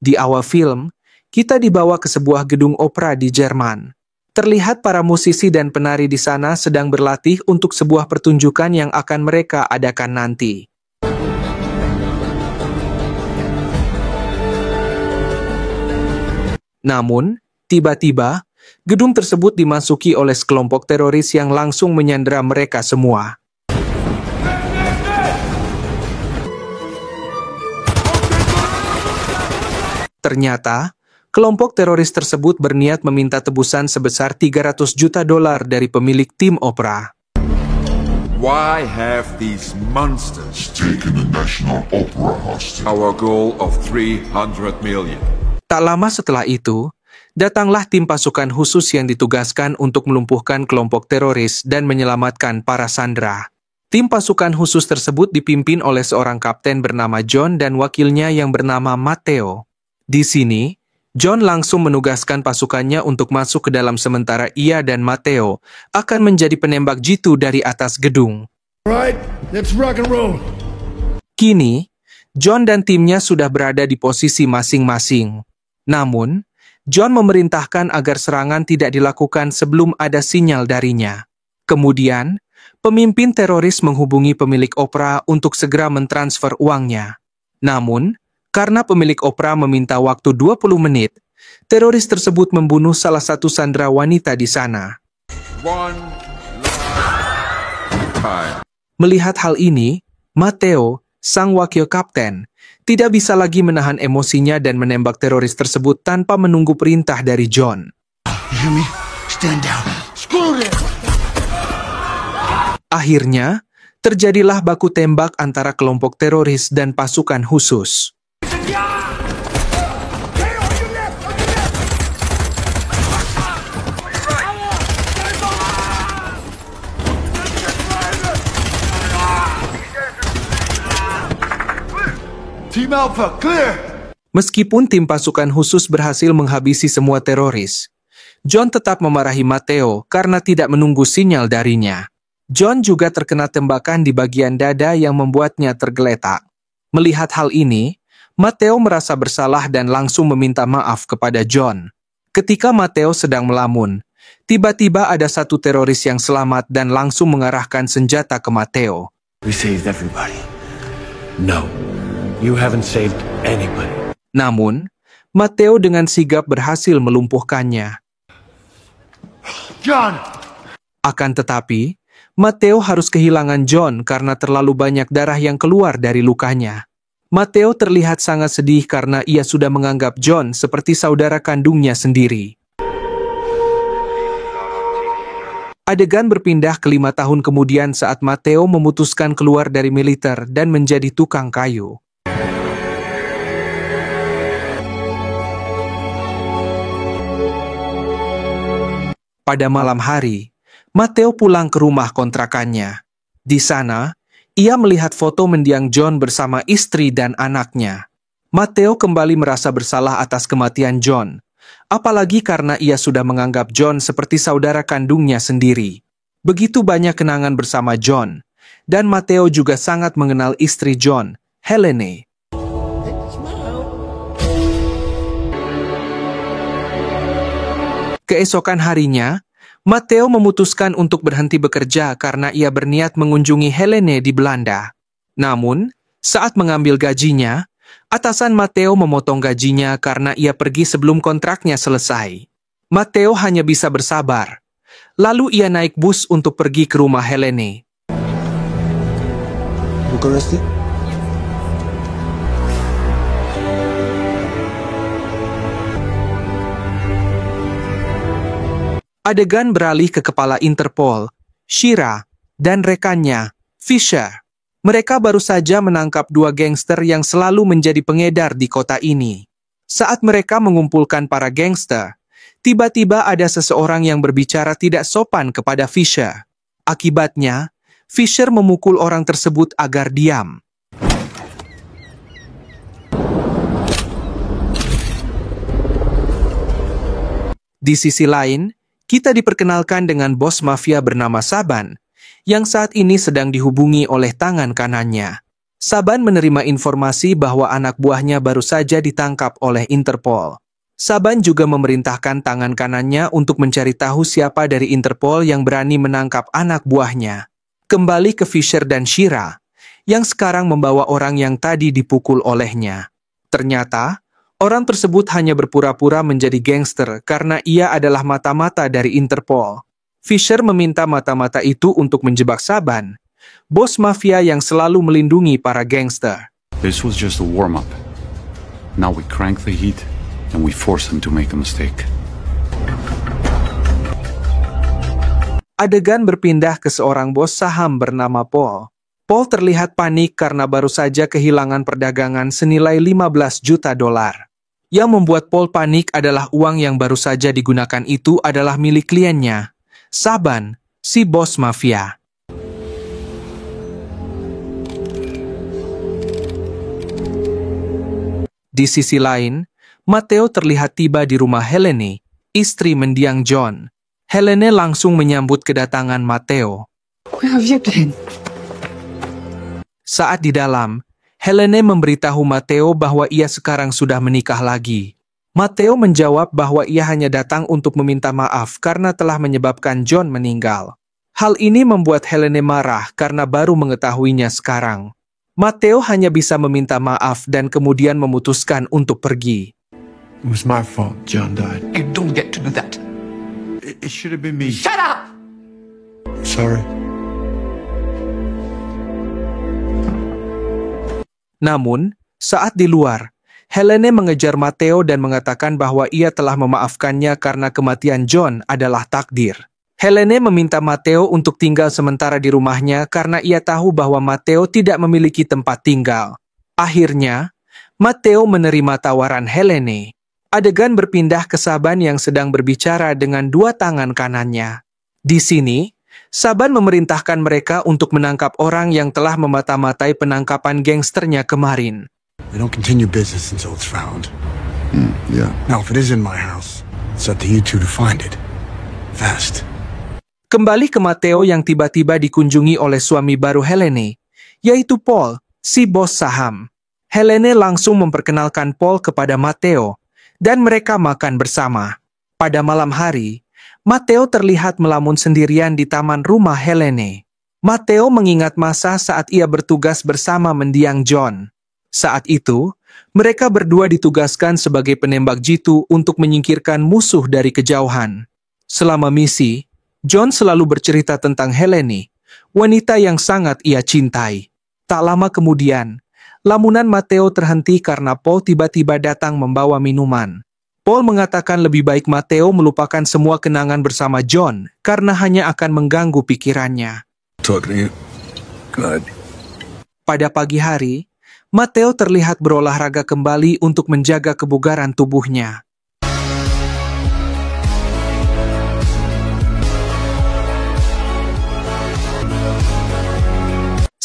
Di awal film, kita dibawa ke sebuah gedung opera di Jerman. Terlihat para musisi dan penari di sana sedang berlatih untuk sebuah pertunjukan yang akan mereka adakan nanti. Namun, tiba-tiba, gedung tersebut dimasuki oleh sekelompok teroris yang langsung menyandera mereka semua. Ternyata, kelompok teroris tersebut berniat meminta tebusan sebesar $300 juta dari pemilik tim opera. Why have these monsters taken the National Opera hostage? Our goal of 300 million. Tak lama setelah itu, datanglah tim pasukan khusus yang ditugaskan untuk melumpuhkan kelompok teroris dan menyelamatkan para sandera. Tim pasukan khusus tersebut dipimpin oleh seorang kapten bernama John dan wakilnya yang bernama Matteo. Di sini, John langsung menugaskan pasukannya untuk masuk ke dalam sementara ia dan Matteo akan menjadi penembak jitu dari atas gedung. Right, let's rock and roll. Kini, John dan timnya sudah berada di posisi masing-masing. Namun, John memerintahkan agar serangan tidak dilakukan sebelum ada sinyal darinya. Kemudian, pemimpin teroris menghubungi pemilik opera untuk segera mentransfer uangnya. Namun, karena pemilik opera meminta waktu 20 menit, teroris tersebut membunuh salah satu sandera wanita di sana. Melihat hal ini, Matteo, sang wakil kapten, tidak bisa lagi menahan emosinya dan menembak teroris tersebut tanpa menunggu perintah dari John. Akhirnya, terjadilah baku tembak antara kelompok teroris dan pasukan khusus. Team Alpha, clear! Meskipun tim pasukan khusus berhasil menghabisi semua teroris, John tetap memarahi Matteo karena tidak menunggu sinyal darinya. John juga terkena tembakan di bagian dada yang membuatnya tergeletak. Melihat hal ini, Matteo merasa bersalah dan langsung meminta maaf kepada John. Ketika Matteo sedang melamun, tiba-tiba ada satu teroris yang selamat dan langsung mengarahkan senjata ke Matteo. We saved everybody. No. You haven't saved anybody. Namun, Matteo dengan sigap berhasil melumpuhkannya. John! Akan tetapi, Matteo harus kehilangan John karena terlalu banyak darah yang keluar dari lukanya. Matteo terlihat sangat sedih karena ia sudah menganggap John seperti saudara kandungnya sendiri. Adegan berpindah ke 5 tahun kemudian saat Matteo memutuskan keluar dari militer dan menjadi tukang kayu. Pada malam hari, Matteo pulang ke rumah kontrakannya. Di sana, ia melihat foto mendiang John bersama istri dan anaknya. Matteo kembali merasa bersalah atas kematian John, apalagi karena ia sudah menganggap John seperti saudara kandungnya sendiri. Begitu banyak kenangan bersama John, dan Matteo juga sangat mengenal istri John, Helene. Keesokan harinya, Matteo memutuskan untuk berhenti bekerja karena ia berniat mengunjungi Helene di Belanda. Namun, saat mengambil gajinya, atasan Matteo memotong gajinya karena ia pergi sebelum kontraknya selesai. Matteo hanya bisa bersabar. Lalu ia naik bus untuk pergi ke rumah Helene. Bukaresti? Adegan beralih ke kepala Interpol, Shira, dan rekannya, Fisher. Mereka baru saja menangkap 2 gangster yang selalu menjadi pengedar di kota ini. Saat mereka mengumpulkan para gangster, tiba-tiba ada seseorang yang berbicara tidak sopan kepada Fisher. Akibatnya, Fisher memukul orang tersebut agar diam. Di sisi lain, kita diperkenalkan dengan bos mafia bernama Saban, yang saat ini sedang dihubungi oleh tangan kanannya. Saban menerima informasi bahwa anak buahnya baru saja ditangkap oleh Interpol. Saban juga memerintahkan tangan kanannya untuk mencari tahu siapa dari Interpol yang berani menangkap anak buahnya. Kembali ke Fisher dan Shira, yang sekarang membawa orang yang tadi dipukul olehnya. Ternyata, orang tersebut hanya berpura-pura menjadi gangster karena ia adalah mata-mata dari Interpol. Fisher meminta mata-mata itu untuk menjebak Saban, bos mafia yang selalu melindungi para gangster. This was just a warm-up. Now we crank the heat and we force them to make a mistake. Adegan berpindah ke seorang bos saham bernama Paul. Paul terlihat panik karena baru saja kehilangan perdagangan senilai 15 juta dolar. Yang membuat Paul panik adalah uang yang baru saja digunakan itu adalah milik kliennya, Saban, si bos mafia. Di sisi lain, Matteo terlihat tiba di rumah Helene, istri mendiang John. Helene langsung menyambut kedatangan Matteo. Where have you been? Saat di dalam, Helene memberitahu Matteo bahwa ia sekarang sudah menikah lagi. Matteo menjawab bahwa ia hanya datang untuk meminta maaf karena telah menyebabkan John meninggal. Hal ini membuat Helene marah karena baru mengetahuinya sekarang. Matteo hanya bisa meminta maaf dan kemudian memutuskan untuk pergi. It was my fault John died. You don't get to do that. It should have been me. Shut up! Sorry. Namun, saat di luar, Helene mengejar Matteo dan mengatakan bahwa ia telah memaafkannya karena kematian John adalah takdir. Helene meminta Matteo untuk tinggal sementara di rumahnya karena ia tahu bahwa Matteo tidak memiliki tempat tinggal. Akhirnya, Matteo menerima tawaran Helene. Adegan berpindah ke Saban yang sedang berbicara dengan dua tangan kanannya. Di sini, Saban memerintahkan mereka untuk menangkap orang yang telah memata-matai penangkapan gangsternya kemarin. We don't continue business until it's found. Yeah. Now, if it is in my house, it's up to you two to find it. Fast. Kembali ke Matteo yang tiba-tiba dikunjungi oleh suami baru Helene, yaitu Paul, si bos saham. Helene langsung memperkenalkan Paul kepada Matteo, dan mereka makan bersama. Pada malam hari, Matteo terlihat melamun sendirian di taman rumah Helene. Matteo mengingat masa saat ia bertugas bersama mendiang John. Saat itu, mereka berdua ditugaskan sebagai penembak jitu untuk menyingkirkan musuh dari kejauhan. Selama misi, John selalu bercerita tentang Helene, wanita yang sangat ia cintai. Tak lama kemudian, lamunan Matteo terhenti karena Paul tiba-tiba datang membawa minuman. Paul mengatakan lebih baik Matteo melupakan semua kenangan bersama John karena hanya akan mengganggu pikirannya. Talking to you. Good. Pada pagi hari, Matteo terlihat berolahraga kembali untuk menjaga kebugaran tubuhnya.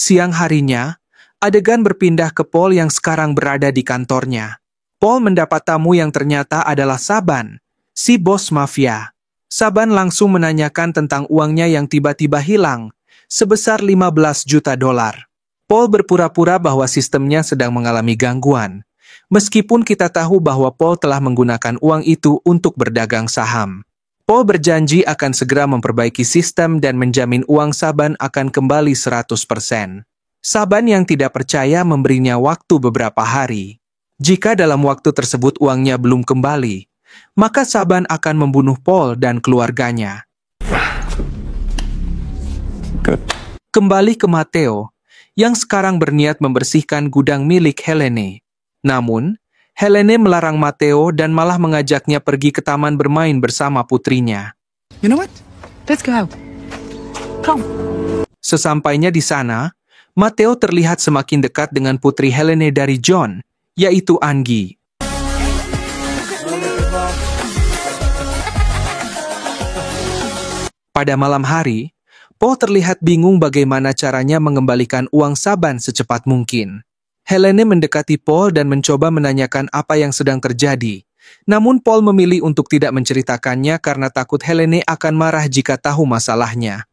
Siang harinya, adegan berpindah ke Paul yang sekarang berada di kantornya. Paul mendapat tamu yang ternyata adalah Saban, si bos mafia. Saban langsung menanyakan tentang uangnya yang tiba-tiba hilang, sebesar 15 juta dolar. Paul berpura-pura bahwa sistemnya sedang mengalami gangguan, meskipun kita tahu bahwa Paul telah menggunakan uang itu untuk berdagang saham. Paul berjanji akan segera memperbaiki sistem dan menjamin uang Saban akan kembali 100%. Saban yang tidak percaya memberinya waktu beberapa hari. Jika dalam waktu tersebut uangnya belum kembali, maka Saban akan membunuh Paul dan keluarganya. Kembali ke Matteo, yang sekarang berniat membersihkan gudang milik Helene. Namun, Helene melarang Matteo dan malah mengajaknya pergi ke taman bermain bersama putrinya. You know what? Let's go out. Come. Sesampainya di sana, Matteo terlihat semakin dekat dengan putri Helene dari John, yaitu Angie. Pada malam hari, Paul terlihat bingung bagaimana caranya mengembalikan uang Saban secepat mungkin. Helene mendekati Paul dan mencoba menanyakan apa yang sedang terjadi. Namun Paul memilih untuk tidak menceritakannya karena takut Helene akan marah jika tahu masalahnya.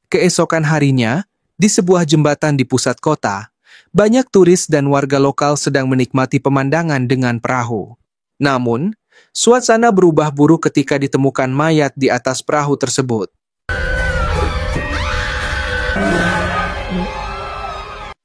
Keesokan harinya, Di sebuah jembatan di pusat kota, banyak turis dan warga lokal sedang menikmati pemandangan dengan perahu. Namun, suasana berubah buruk ketika ditemukan mayat di atas perahu tersebut.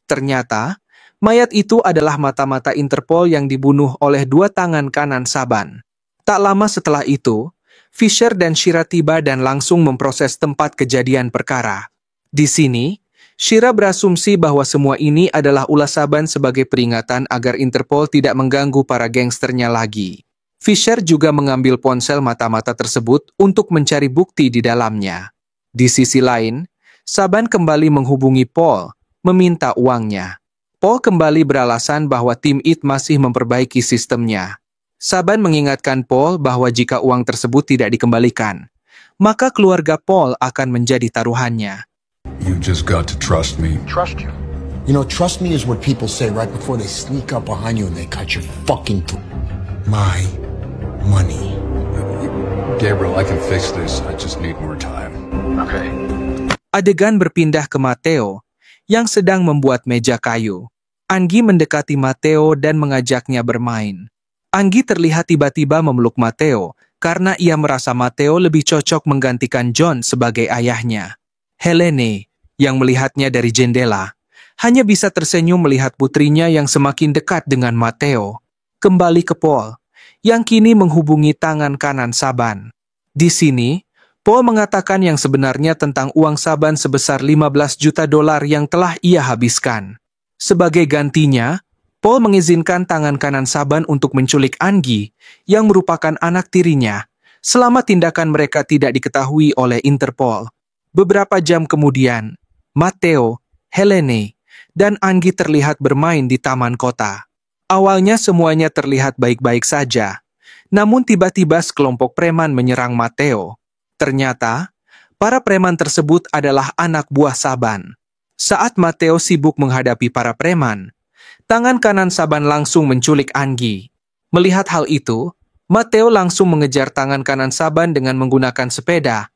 Ternyata, mayat itu adalah mata-mata Interpol yang dibunuh oleh dua tangan kanan Saban. Tak lama setelah itu, Fisher dan Shira tiba dan langsung memproses tempat kejadian perkara. Di sini, Shira berasumsi bahwa semua ini adalah ulah Saban sebagai peringatan agar Interpol tidak mengganggu para gangsternya lagi. Fisher juga mengambil ponsel mata-mata tersebut untuk mencari bukti di dalamnya. Di sisi lain, Saban kembali menghubungi Paul, meminta uangnya. Paul kembali beralasan bahwa tim IT masih memperbaiki sistemnya. Saban mengingatkan Paul bahwa jika uang tersebut tidak dikembalikan, maka keluarga Paul akan menjadi taruhannya. You just got to trust me. Trust you. You know, trust me is what people say right before they sneak up behind you and they cut your fucking throat. My money. Gabriel, I can fix this. I just need more time. Okay. Adegan berpindah ke Matteo, yang sedang membuat meja kayu. Anggi mendekati Matteo dan mengajaknya bermain. Anggi terlihat tiba-tiba memeluk Matteo karena ia merasa Matteo lebih cocok menggantikan John sebagai ayahnya. Helene, yang melihatnya dari jendela, hanya bisa tersenyum melihat putrinya yang semakin dekat dengan Matteo. Kembali ke Paul, yang kini menghubungi tangan kanan Saban. Di sini, Paul mengatakan yang sebenarnya tentang uang Saban sebesar $15 juta yang telah ia habiskan. Sebagai gantinya, Paul mengizinkan tangan kanan Saban untuk menculik Anggi, yang merupakan anak tirinya, selama tindakan mereka tidak diketahui oleh Interpol. Beberapa jam kemudian, Matteo, Helene, dan Anggi terlihat bermain di taman kota. Awalnya semuanya terlihat baik-baik saja, namun tiba-tiba sekelompok preman menyerang Matteo. Ternyata, para preman tersebut adalah anak buah Saban. Saat Matteo sibuk menghadapi para preman, tangan kanan Saban langsung menculik Anggi. Melihat hal itu, Matteo langsung mengejar tangan kanan Saban dengan menggunakan sepeda.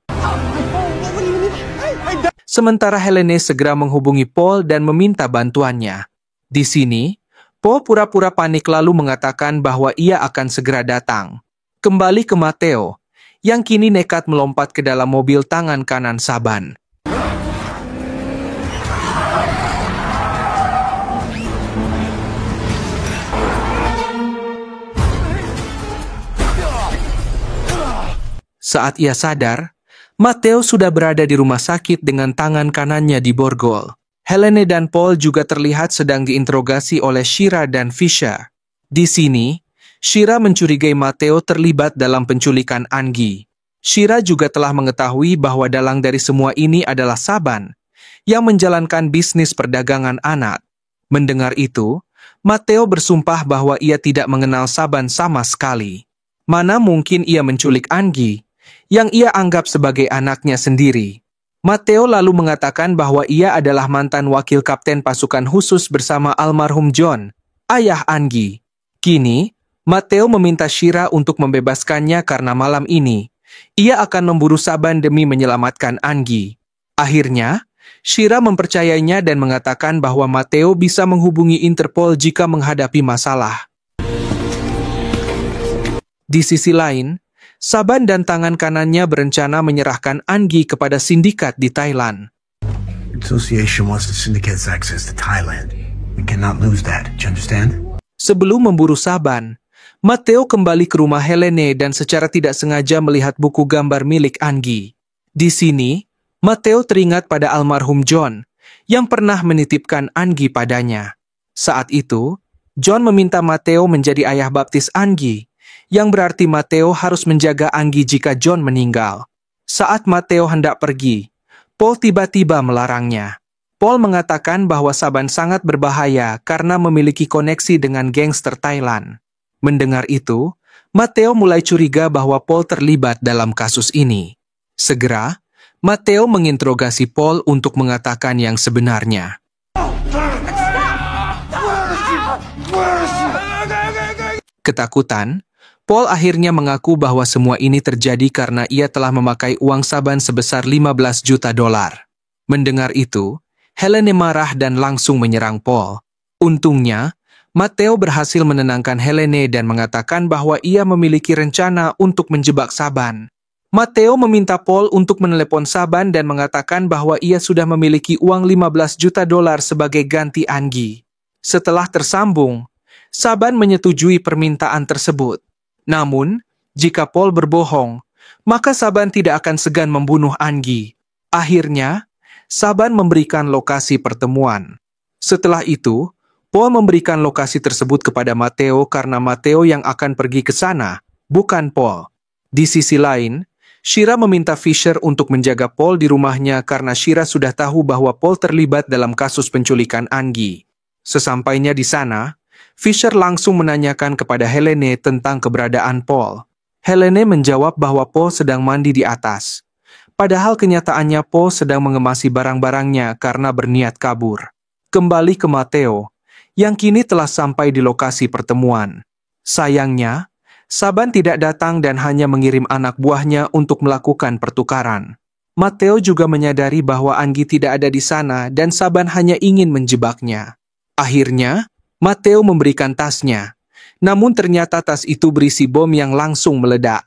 Sementara Helene segera menghubungi Paul dan meminta bantuannya. Di sini, Paul pura-pura panik lalu mengatakan bahwa ia akan segera datang. Kembali ke Matteo, yang kini nekat melompat ke dalam mobil tangan kanan Saban. Saat ia sadar, Matteo sudah berada di rumah sakit dengan tangan kanannya diborgol. Helene dan Paul juga terlihat sedang diinterogasi oleh Shira dan Fisher. Di sini, Shira mencurigai Matteo terlibat dalam penculikan Anggi. Shira juga telah mengetahui bahwa dalang dari semua ini adalah Saban, yang menjalankan bisnis perdagangan anak. Mendengar itu, Matteo bersumpah bahwa ia tidak mengenal Saban sama sekali. Mana mungkin ia menculik Anggi, yang ia anggap sebagai anaknya sendiri. Matteo lalu mengatakan bahwa ia adalah mantan wakil kapten pasukan khusus bersama almarhum John, ayah Anggi. Kini, Matteo meminta Shira untuk membebaskannya karena malam ini ia akan memburu Saban demi menyelamatkan Anggi. Akhirnya, Shira mempercayainya dan mengatakan bahwa Matteo bisa menghubungi Interpol jika menghadapi masalah. Di sisi lain, Saban dan tangan kanannya berencana menyerahkan Anggi kepada sindikat di Thailand. Association wants the syndicate's access to Thailand. We cannot lose that. Do you understand? Sebelum memburu Saban, Matteo kembali ke rumah Helene dan secara tidak sengaja melihat buku gambar milik Anggi. Di sini, Matteo teringat pada almarhum John, yang pernah menitipkan Anggi padanya. Saat itu, John meminta Matteo menjadi ayah baptis Anggi, yang berarti Matteo harus menjaga Anggi jika John meninggal. Saat Matteo hendak pergi, Paul tiba-tiba melarangnya. Paul mengatakan bahwa Saban sangat berbahaya karena memiliki koneksi dengan gangster Thailand. Mendengar itu, Matteo mulai curiga bahwa Paul terlibat dalam kasus ini. Segera, Matteo menginterogasi Paul untuk mengatakan yang sebenarnya. Ketakutan, Paul akhirnya mengaku bahwa semua ini terjadi karena ia telah memakai uang Saban sebesar $15 juta. Mendengar itu, Helene marah dan langsung menyerang Paul. Untungnya, Matteo berhasil menenangkan Helene dan mengatakan bahwa ia memiliki rencana untuk menjebak Saban. Matteo meminta Paul untuk menelepon Saban dan mengatakan bahwa ia sudah memiliki uang $15 juta sebagai ganti Angie. Setelah tersambung, Saban menyetujui permintaan tersebut. Namun, jika Paul berbohong, maka Saban tidak akan segan membunuh Angie. Akhirnya, Saban memberikan lokasi pertemuan. Setelah itu, Paul memberikan lokasi tersebut kepada Matteo karena Matteo yang akan pergi ke sana, bukan Paul. Di sisi lain, Shira meminta Fisher untuk menjaga Paul di rumahnya karena Shira sudah tahu bahwa Paul terlibat dalam kasus penculikan Angie. Sesampainya di sana, Fisher langsung menanyakan kepada Helene tentang keberadaan Paul. Helene menjawab bahwa Paul sedang mandi di atas. Padahal kenyataannya Paul sedang mengemasi barang-barangnya karena berniat kabur. Kembali ke Matteo, yang kini telah sampai di lokasi pertemuan. Sayangnya, Saban tidak datang dan hanya mengirim anak buahnya untuk melakukan pertukaran. Matteo juga menyadari bahwa Angie tidak ada di sana dan Saban hanya ingin menjebaknya. Akhirnya, Matteo memberikan tasnya. Namun ternyata tas itu berisi bom yang langsung meledak.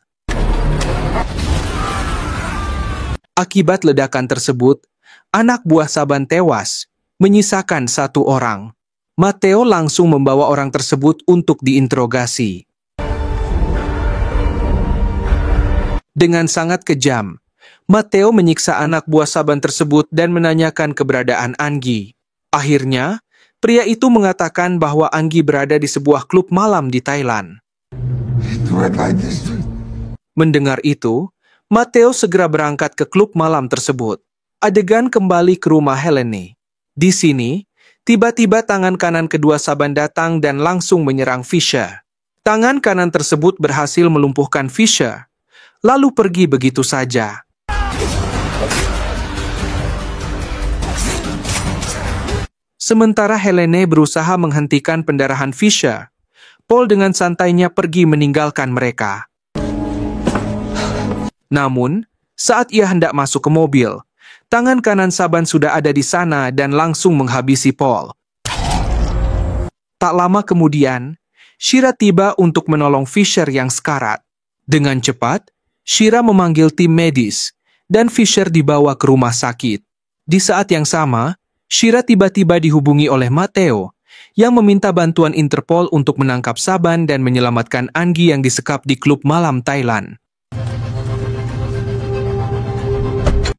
Akibat ledakan tersebut, anak buah Saban tewas, menyisakan 1 orang. Matteo langsung membawa orang tersebut untuk diinterogasi. Dengan sangat kejam, Matteo menyiksa anak buah Saban tersebut dan menanyakan keberadaan Angie. Akhirnya, pria itu mengatakan bahwa Angie berada di sebuah klub malam di Thailand. Mendengar itu, Matteo segera berangkat ke klub malam tersebut. Adegan kembali ke rumah Helene. Di sini, tiba-tiba tangan kanan kedua Saban datang dan langsung menyerang Fisher. Tangan kanan tersebut berhasil melumpuhkan Fisher, lalu pergi begitu saja. Sementara Helene berusaha menghentikan pendarahan Fisher, Paul dengan santainya pergi meninggalkan mereka. Namun, saat ia hendak masuk ke mobil, tangan kanan Saban sudah ada di sana dan langsung menghabisi Paul. Tak lama kemudian, Shira tiba untuk menolong Fisher yang sekarat. Dengan cepat, Shira memanggil tim medis, dan Fisher dibawa ke rumah sakit. Di saat yang sama, Shira tiba-tiba dihubungi oleh Matteo, yang meminta bantuan Interpol untuk menangkap Saban dan menyelamatkan Angie yang disekap di klub malam Thailand.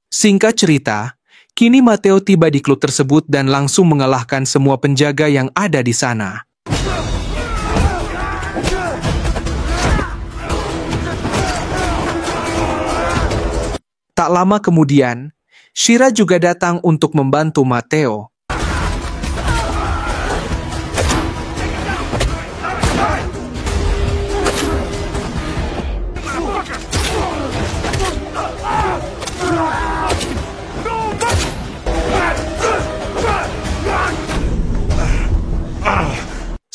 Singkat cerita, kini Matteo tiba di klub tersebut dan langsung mengalahkan semua penjaga yang ada di sana. Tak lama kemudian, Shira juga datang untuk membantu Matteo.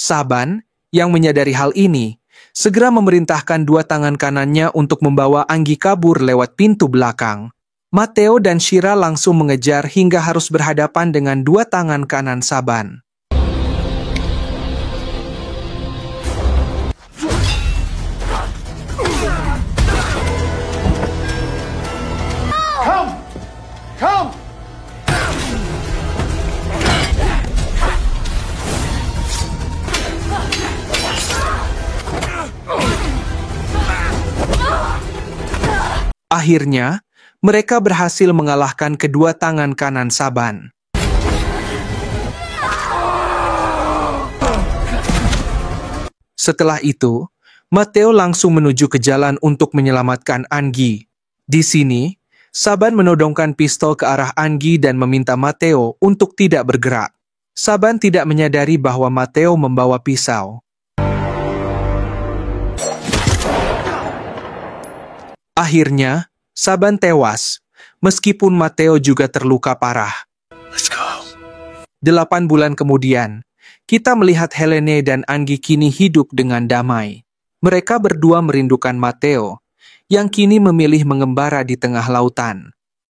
Saban, yang menyadari hal ini, segera memerintahkan 2 tangan kanannya untuk membawa Angie kabur lewat pintu belakang. Matteo dan Shira langsung mengejar hingga harus berhadapan dengan 2 tangan kanan Saban. Akhirnya, mereka berhasil mengalahkan kedua tangan kanan Saban. Setelah itu, Matteo langsung menuju ke jalan untuk menyelamatkan Angie. Di sini, Saban menodongkan pistol ke arah Angie dan meminta Matteo untuk tidak bergerak. Saban tidak menyadari bahwa Matteo membawa pisau. Akhirnya, Saban tewas, meskipun Matteo juga terluka parah. 8 bulan kemudian, kita melihat Helene dan Angie kini hidup dengan damai. Mereka berdua merindukan Matteo, yang kini memilih mengembara di tengah lautan.